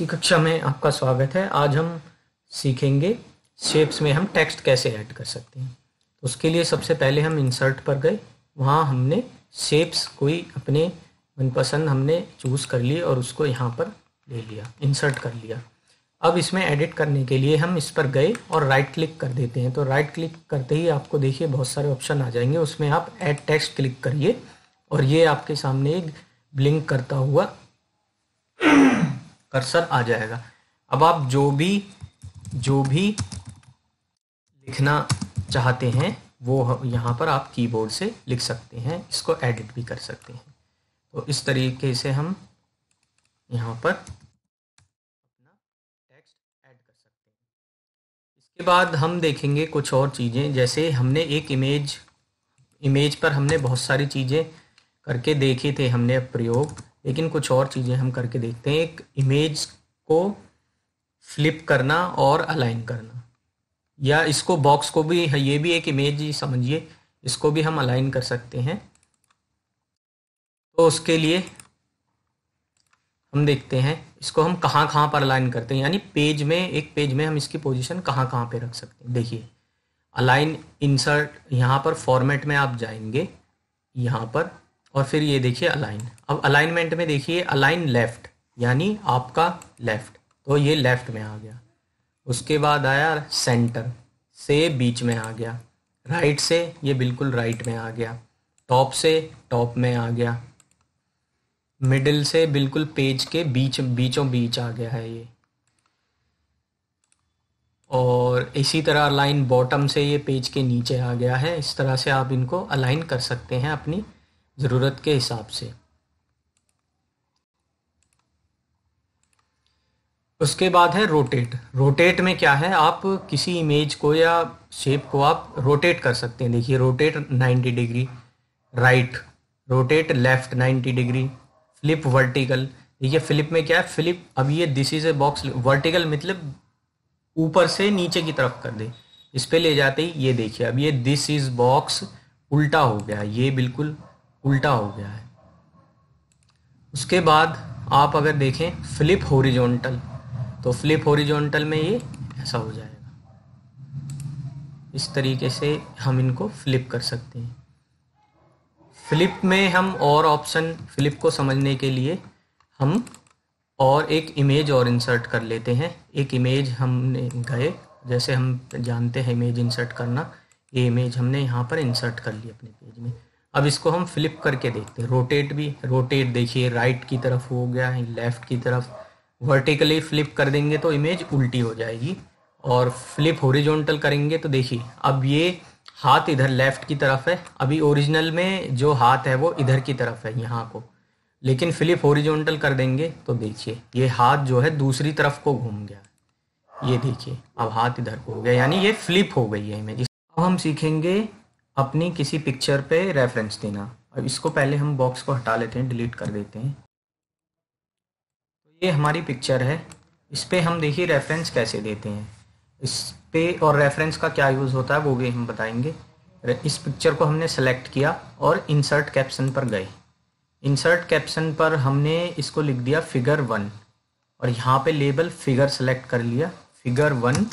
की कक्षा में आपका स्वागत है। आज हम सीखेंगे शेप्स में हम टेक्स्ट कैसे ऐड कर सकते हैं। तो उसके लिए सबसे पहले हम इंसर्ट पर गए, वहाँ हमने शेप्स कोई अपने मनपसंद हमने चूज़ कर लिए और उसको यहाँ पर ले लिया, इंसर्ट कर लिया। अब इसमें एडिट करने के लिए हम इस पर गए और राइट क्लिक कर देते हैं। तो राइट क्लिक करते ही आपको देखिए बहुत सारे ऑप्शन आ जाएंगे, उसमें आप ऐड टेक्स्ट क्लिक करिए और ये आपके सामने एक ब्लिंक करता हुआ कर्सर आ जाएगा। अब आप जो भी लिखना चाहते हैं वो यहाँ पर आप कीबोर्ड से लिख सकते हैं, इसको एडिट भी कर सकते हैं। तो इस तरीके से हम यहाँ पर अपना टेक्स्ट ऐड कर सकते हैं। इसके बाद हम देखेंगे कुछ और चीज़ें, जैसे हमने एक इमेज पर हमने बहुत सारी चीज़ें करके देखे थे हमने प्रयोग, लेकिन कुछ और चीज़ें हम करके देखते हैं। एक इमेज को फ्लिप करना और अलाइन करना, या इसको बॉक्स को भी, ये भी एक इमेज ही समझिए, इसको भी हम अलाइन कर सकते हैं। तो उसके लिए हम देखते हैं इसको हम कहाँ पर अलाइन करते हैं, यानी एक पेज में हम इसकी पोजीशन कहाँ पे रख सकते हैं। देखिए अलाइन, इंसर्ट, यहाँ पर फॉर्मेट में आप जाएंगे यहाँ पर और फिर ये देखिए अलाइन। अब अलाइनमेंट में देखिए अलाइन लेफ्ट, यानी आपका लेफ्ट, तो ये लेफ्ट में आ गया। उसके बाद आया सेंटर से बीच में आ गया, राइट से ये बिल्कुल राइट में आ गया, टॉप से टॉप में आ गया, मिडिल से बिल्कुल पेज के बीचों बीच आ गया है ये। और इसी तरह अलाइन बॉटम से ये पेज के नीचे आ गया है। इस तरह से आप इनको अलाइन कर सकते हैं अपनी ज़रूरत के हिसाब से। उसके बाद है रोटेट। रोटेट में क्या है, आप किसी इमेज को या शेप को आप रोटेट कर सकते हैं। देखिए rotate 90 degree right, rotate left 90 degree, flip vertical. देखिए फ्लिप में क्या है, फ्लिप, अब ये this is a box, vertical मतलब ऊपर से नीचे की तरफ कर दे, इस पे ले जाते ही ये देखिए अब ये दिस इज बॉक्स उल्टा हो गया, ये बिल्कुल उल्टा हो गया है। उसके बाद आप अगर देखें फ्लिप हॉरिजॉन्टल, तो फ्लिप हॉरिजॉन्टल में ये ऐसा हो जाएगा। इस तरीके से हम इनको फ्लिप कर सकते हैं। फ्लिप में हम और ऑप्शन, फ्लिप को समझने के लिए हम और एक इमेज और इंसर्ट कर लेते हैं। एक इमेज हमने गए, जैसे हम जानते हैं इमेज इंसर्ट करना, ये इमेज हमने यहाँ पर इंसर्ट कर ली अपने पेज में। अब इसको हम फ्लिप करके देखते हैं। रोटेट देखिए राइट की तरफ हो गया है, लेफ्ट की तरफ। वर्टिकली फ्लिप कर देंगे तो इमेज उल्टी हो जाएगी, और फ्लिप हॉरिजॉन्टल करेंगे तो देखिए अब ये हाथ इधर लेफ्ट की तरफ है, अभी ओरिजिनल में जो हाथ है वो इधर की तरफ है यहाँ को, लेकिन फ्लिप हॉरिजॉन्टल कर देंगे तो देखिए ये हाथ जो है दूसरी तरफ को घूम गया। ये देखिए अब हाथ इधर को हो गया, यानी ये फ्लिप हो गई है इमेज। अब हम सीखेंगे अपनी किसी पिक्चर पे रेफरेंस देना। अब इसको पहले हम बॉक्स को हटा लेते हैं, डिलीट कर देते हैं। तो ये हमारी पिक्चर है, इस पे हम देखिए रेफरेंस कैसे देते हैं इस पे, और रेफरेंस का क्या यूज़ होता है वो भी हम बताएंगे। इस पिक्चर को हमने सेलेक्ट किया और इंसर्ट कैप्शन पर गए। इंसर्ट कैप्शन पर हमने इसको लिख दिया फिगर 1, और यहाँ पे लेबल फिगर सेलेक्ट कर लिया, फिगर 1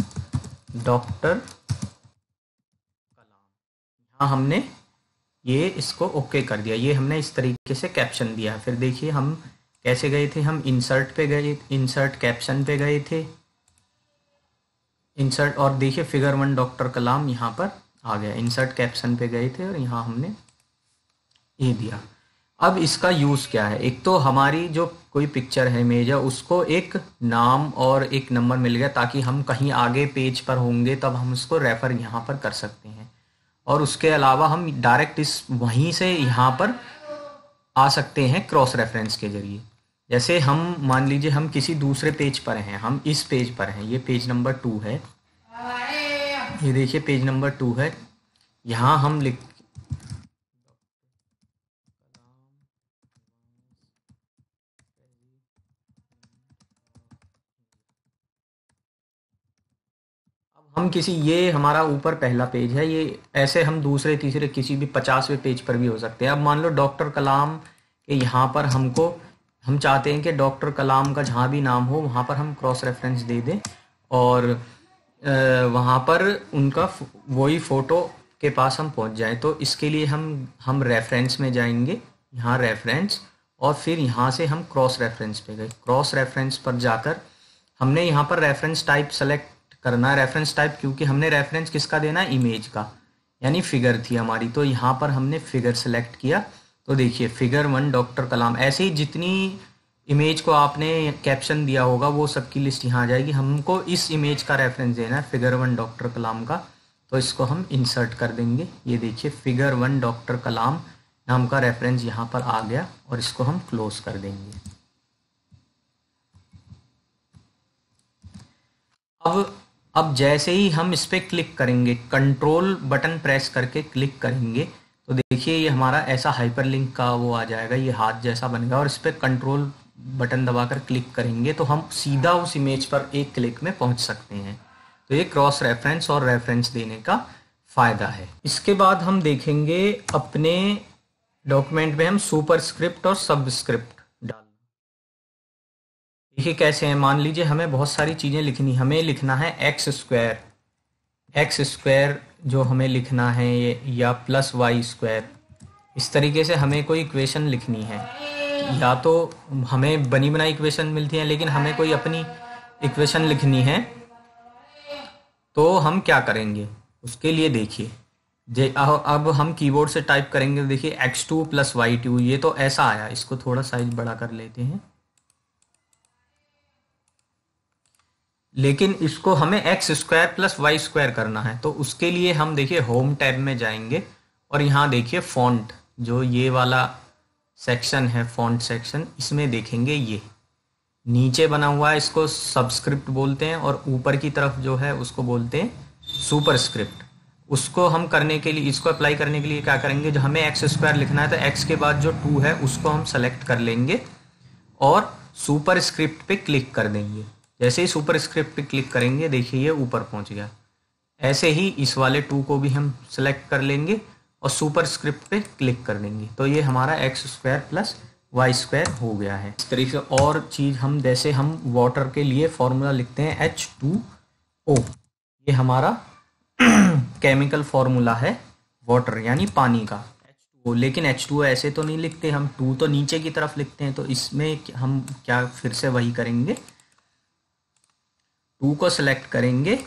डॉक्टर कलाम। हमने ये इसको ओके कर दिया, ये हमने इस तरीके से कैप्शन दिया। फिर देखिए हम कैसे गए थे, हम इंसर्ट पे गए, इंसर्ट कैप्शन पे गए थे, इंसर्ट, और देखिए फिगर 1 डॉक्टर कलाम यहाँ पर आ गया। इंसर्ट कैप्शन पे गए थे और यहाँ हमने ये दिया। अब इसका यूज़ क्या है, एक तो हमारी जो कोई पिक्चर है, इमेज है, उसको एक नाम और एक नंबर मिल गया, ताकि हम कहीं आगे पेज पर होंगे तब हम उसको रेफ़र यहाँ पर कर सकते हैं। और उसके अलावा हम डायरेक्ट वहीं से यहाँ पर आ सकते हैं क्रॉस रेफरेंस के जरिए। जैसे हम मान लीजिए हम किसी दूसरे पेज पर हैं, हम इस पेज पर हैं, ये पेज नंबर 2 है, ये देखिए पेज नंबर 2 है, यहाँ हम लिख, हम किसी, ये हमारा ऊपर पहला पेज है, ये ऐसे हम दूसरे तीसरे किसी भी 50वें पेज पर भी हो सकते हैं। अब मान लो डॉक्टर कलाम के यहाँ पर हमको हम चाहते हैं कि डॉक्टर कलाम का जहाँ भी नाम हो वहाँ पर हम क्रॉस रेफरेंस दे दें और वहाँ पर उनका वही फ़ोटो के पास हम पहुँच जाएं। तो इसके लिए हम रेफरेंस में जाएंगे, यहाँ रेफरेंस, और फिर यहाँ से हम क्रॉस रेफरेंस पे गए। क्रॉस रेफरेंस पर जाकर हमने यहाँ पर रेफरेंस टाइप सेलेक्ट करना है। रेफरेंस टाइप क्योंकि हमने रेफरेंस किसका देना है, इमेज का, यानी फिगर थी हमारी, तो यहाँ पर हमने फिगर सेलेक्ट किया। तो देखिए फिगर 1 डॉक्टर कलाम, ऐसे ही जितनी इमेज को आपने कैप्शन दिया होगा वो सबकी लिस्ट यहाँ आ जाएगी। हमको इस इमेज का रेफरेंस देना है, फिगर 1 डॉक्टर कलाम का, तो इसको हम इंसर्ट कर देंगे। ये देखिए फिगर 1 डॉक्टर कलाम नाम का रेफरेंस यहाँ पर आ गया और इसको हम क्लोज कर देंगे। अब जैसे ही हम इस पर क्लिक करेंगे, कंट्रोल बटन प्रेस करके क्लिक करेंगे, तो देखिए ये हमारा ऐसा हाइपरलिंक का वो आ जाएगा, ये हाथ जैसा बनेगा, और इस पर कंट्रोल बटन दबाकर क्लिक करेंगे तो हम सीधा उस इमेज पर एक क्लिक में पहुंच सकते हैं। तो ये क्रॉस रेफरेंस और रेफरेंस देने का फ़ायदा है। इसके बाद हम देखेंगे अपने डॉक्यूमेंट में हम सुपरस्क्रिप्ट और सबस्क्रिप्ट डालना। देखिए कैसे हैं, मान लीजिए हमें बहुत सारी चीज़ें लिखनी, हमें लिखना है एक्स स्क्वायर जो हमें लिखना है ये, या प्लस वाई स्क्वायर, इस तरीके से हमें कोई इक्वेशन लिखनी है। या तो हमें बनी बनाई इक्वेशन मिलती है, लेकिन हमें कोई अपनी इक्वेशन लिखनी है तो हम क्या करेंगे उसके लिए देखिए अब हम कीबोर्ड से टाइप करेंगे। तो देखिए x2 + y2, ये तो ऐसा आया, इसको थोड़ा साइज बड़ा कर लेते हैं, लेकिन इसको हमें x² + y² करना है। तो उसके लिए हम देखिए होम टैब में जाएंगे और यहाँ देखिए फॉन्ट, जो ये वाला सेक्शन है फॉन्ट सेक्शन, इसमें देखेंगे ये नीचे बना हुआ है, इसको सबस्क्रिप्ट बोलते हैं, और ऊपर की तरफ जो है उसको बोलते हैं सुपरस्क्रिप्ट। उसको हम करने के लिए, इसको अप्लाई करने के लिए क्या करेंगे, जो हमें x² लिखना है तो x के बाद जो 2 है उसको हम सेलेक्ट कर लेंगे और सुपरस्क्रिप्ट पे क्लिक कर देंगे। जैसे ही सुपरस्क्रिप्ट पे क्लिक करेंगे देखिए ये ऊपर पहुंच गया। ऐसे ही इस वाले 2 को भी हम सेलेक्ट कर लेंगे और सुपरस्क्रिप्ट पे क्लिक कर देंगे, तो ये हमारा x² + y² हो गया है। इस तरीके से और चीज़ हम, जैसे हम वाटर के लिए फॉर्मूला लिखते हैं H2O, ये हमारा केमिकल फॉर्मूला है वाटर यानी पानी का H2O, लेकिन H2O ऐसे तो नहीं लिखते हम, 2 तो नीचे की तरफ लिखते हैं। तो इसमें हम क्या फिर से वही करेंगे, 2 को सेलेक्ट करेंगे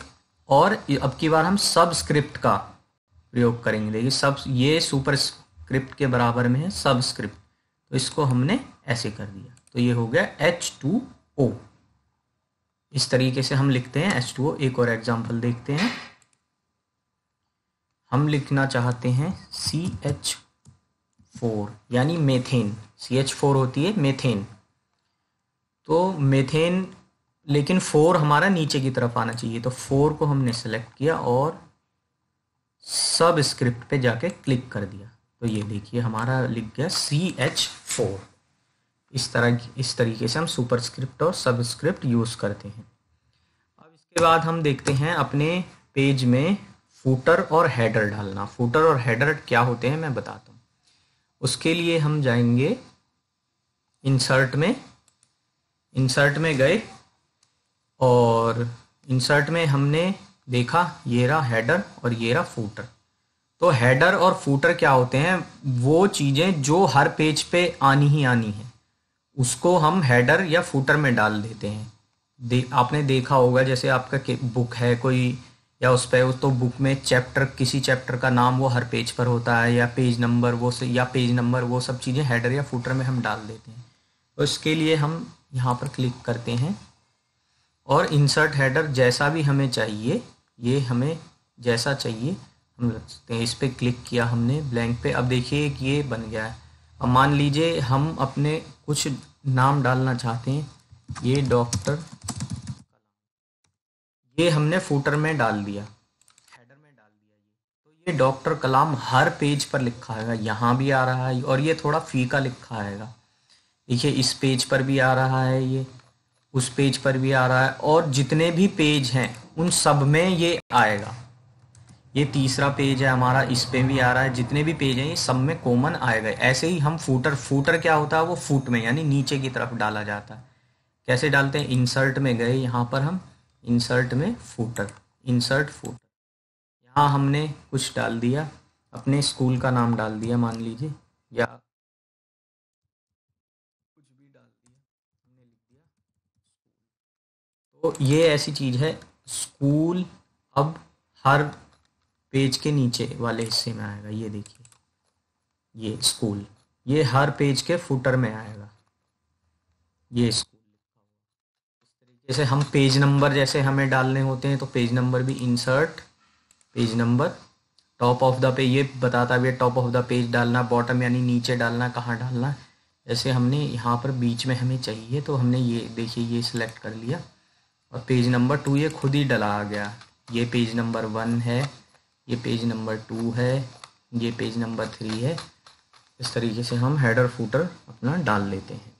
और अब की बार हम सबस्क्रिप्ट का प्रयोग करेंगे। देखिए सब ये सुपरस्क्रिप्ट के बराबर में है सबस्क्रिप्ट, तो इसको हमने ऐसे कर दिया, तो ये हो गया H2O। इस तरीके से हम लिखते हैं H2O। एक और एग्जांपल देखते हैं, हम लिखना चाहते हैं CH4 यानी मेथेन, CH4 होती है मेथेन, तो मेथेन, लेकिन 4 हमारा नीचे की तरफ आना चाहिए, तो 4 को हमने सेलेक्ट किया और सबस्क्रिप्ट पे जाके क्लिक कर दिया, तो ये देखिए हमारा लिख गया CH4। इस तरीके से हम सुपरस्क्रिप्ट और सबस्क्रिप्ट यूज़ करते हैं। अब इसके बाद हम देखते हैं अपने पेज में फूटर और हेडर डालना। फूटर और हेडर क्या होते हैं मैं बताता हूँ। उसके लिए हम जाएंगे इंसर्ट में गए और इंसर्ट में हमने देखा ये रहा हेडर और ये रहा फूटर। तो हेडर और फूटर क्या होते हैं, वो चीज़ें जो हर पेज पे आनी ही आनी है उसको हम हेडर या फूटर में डाल देते हैं। आपने देखा होगा जैसे आपका बुक है कोई, या उस पर तो बुक में किसी चैप्टर का नाम वो हर पेज पर होता है, या पेज नंबर वो सब चीज़ें हेडर या फूटर में हम डाल देते हैं। तो इसके लिए हम यहाँ पर क्लिक करते हैं और इंसर्ट हेडर जैसा भी हमें चाहिए, ये हमें जैसा चाहिए हम रख सकते हैं। इस पर क्लिक किया हमने ब्लैंक पे, अब देखिए कि ये बन गया है। अब मान लीजिए हम अपने कुछ नाम डालना चाहते हैं, ये डॉक्टर, ये हमने फूटर में डाल दिया, हेडर में डाल दिया, तो ये डॉक्टर कलाम हर पेज पर लिखा है, यहाँ भी आ रहा है और ये थोड़ा फीका लिखा है। देखिए इस पेज पर भी आ रहा है, ये उस पेज पर भी आ रहा है, और जितने भी पेज हैं उन सब में ये आएगा। ये तीसरा पेज है हमारा, इस पे भी आ रहा है, जितने भी पेज हैं ये सब में कॉमन आएगा। ऐसे ही हम फूटर, फूटर क्या होता है, वो फुट में यानी नीचे की तरफ डाला जाता है। कैसे डालते हैं, इंसर्ट में गए, यहाँ पर हम इंसर्ट में फूटर, इंसर्ट फूटर, यहाँ हमने कुछ डाल दिया, अपने स्कूल का नाम डाल दिया मान लीजिए, या कुछ भी डाल दिया, हमने लिख दिया। तो ये ऐसी चीज़ है स्कूल। अब हर पेज के नीचे वाले हिस्से में आएगा, ये देखिए, ये स्कूल, ये हर पेज के फुटर में आएगा, ये स्कूल। इस तरीके से हम पेज नंबर जैसे हमें डालने होते हैं, तो पेज नंबर भी insert page number, top of the page, ये बताता भी है टॉप ऑफ द पेज डालना, बॉटम यानी नीचे डालना, कहाँ डालना। जैसे हमने यहाँ पर बीच में हमें चाहिए, तो हमने ये देखिए ये सिलेक्ट कर लिया, और पेज नंबर 2 ये खुद ही डला आ गया। ये पेज नंबर 1 है, ये पेज नंबर 2 है, ये पेज नंबर 3 है। इस तरीके से हम हेडर फुटर अपना डाल लेते हैं।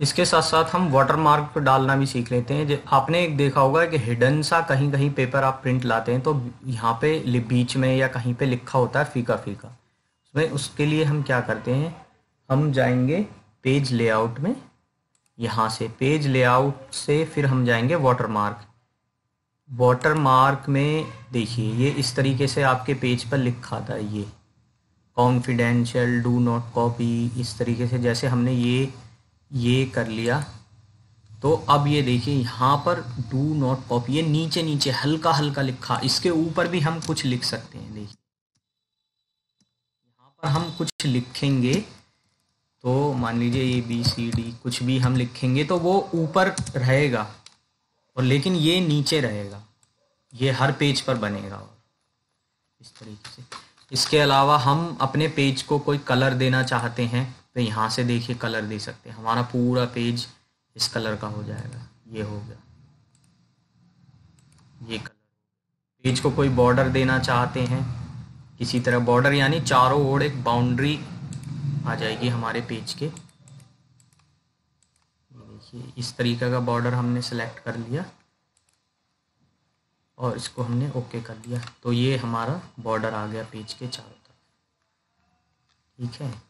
इसके साथ साथ हम वाटरमार्क डालना भी सीख लेते हैं। आपने एक देखा होगा कि हिडन सा कहीं कहीं पेपर आप प्रिंट लाते हैं, तो यहाँ पे बीच में या कहीं पे लिखा होता है फीका फीका, उसमें उसके लिए हम क्या करते हैं, हम जाएंगे पेज लेआउट में, यहाँ से पेज लेआउट से फिर हम जाएंगे वाटरमार्क। वाटरमार्क में देखिए ये इस तरीके से आपके पेज पर लिखा था, ये कॉन्फिडेंशियल, डू नॉट कॉपी, इस तरीके से जैसे हमने ये कर लिया। तो अब ये देखिए यहाँ पर डू नॉट कॉपी, ये नीचे नीचे हल्का हल्का लिखा, इसके ऊपर भी हम कुछ लिख सकते हैं। देखिए यहाँ पर हम कुछ लिखेंगे, तो मान लीजिए ABCD कुछ भी हम लिखेंगे तो वो ऊपर रहेगा, और लेकिन ये नीचे रहेगा, ये हर पेज पर बनेगा, और इस तरीके से। इसके अलावा हम अपने पेज को कोई कलर देना चाहते हैं, तो यहाँ से देखिए कलर दे सकते हैं, हमारा पूरा पेज इस कलर का हो जाएगा। ये हो गया, ये कलर। पेज को कोई बॉर्डर देना चाहते हैं, किसी तरह बॉर्डर यानी चारों ओर एक बाउंड्री आ जाएगी हमारे पेज के। ये देखिए इस तरीके का बॉर्डर हमने सेलेक्ट कर लिया, और इसको हमने ओके कर लिया, तो ये हमारा बॉर्डर आ गया पेज के चारों तरफ। ठीक है।